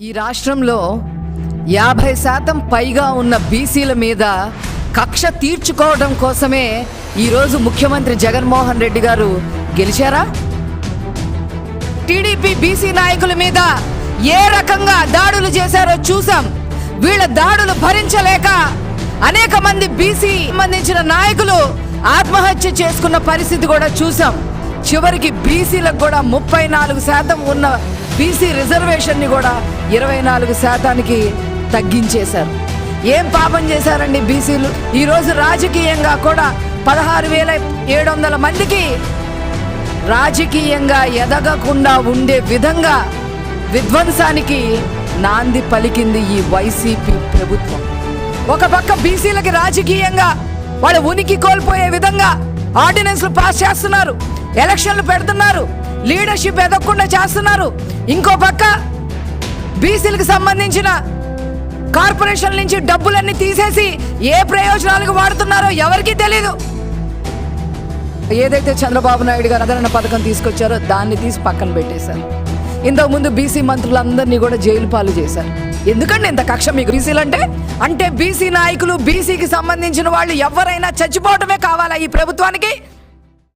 ఈ రాష్ట్రంలో 50% పైగా ఉన్న బీసీల మీద కక్ష తీర్చుకోవడం కోసమే ఈరోజు ముఖ్యమంత్రి జగన్మోహన్ రెడ్డి గారు గెలిచారా? టీడీపీ బీసీ నాయకుల మీద ఏ రకంగా దాడులు చేశారో చూసాం. వీళ్ళ దాడులు భరించలేక అనేక మంది బీసీ సంబంధించిన నాయకులు ఆత్మహత్య చేసుకున్న పరిస్థితి కూడా చూసాం. చివరికి బీసీలకు కూడా 34% ఉన్న బీసీ రిజర్వేషన్ని కూడా 24%కి తగ్గించేశారు. ఏం పాపం చేశారండి బీసీలు? ఈరోజు రాజకీయంగా కూడా 16,700 మందికి రాజకీయంగా ఎదగకుండా ఉండే విధంగా విధ్వంసానికి నాంది పలికింది ఈ వైసీపీ ప్రభుత్వం. ఒక పక్క బీసీలకి రాజకీయంగా వాళ్ళ ఉనికి కోల్పోయే విధంగా ఆర్డినెన్స్లు పాస్ చేస్తున్నారు, ఎలక్షన్లు పెడుతున్నారు, లీడర్షిప్ ఎదగకుండా చేస్తున్నారు. ఇంకో పక్క బీసీలకు సంబంధించిన కార్పొరేషన్ నుంచి డబ్బులన్నీ తీసేసి ఏ ప్రయోజనాలకు వాడుతున్నారో ఎవరికీ తెలీదు. ఏదైతే చంద్రబాబు నాయుడు గారు ఆదరణ పథకం తీసుకొచ్చారో దాన్ని తీసి పక్కన పెట్టేశారు. ఇంతకుముందు బీసీ మంత్రులందరినీ కూడా జైలు పాలు చేశారు. ఎందుకంటే ఇంత కక్ష మీకు బీసీలు అంటే బీసీ నాయకులు, బీసీకి సంబంధించిన వాళ్ళు ఎవరైనా చచ్చిపోవటమే కావాలా ఈ ప్రభుత్వానికి?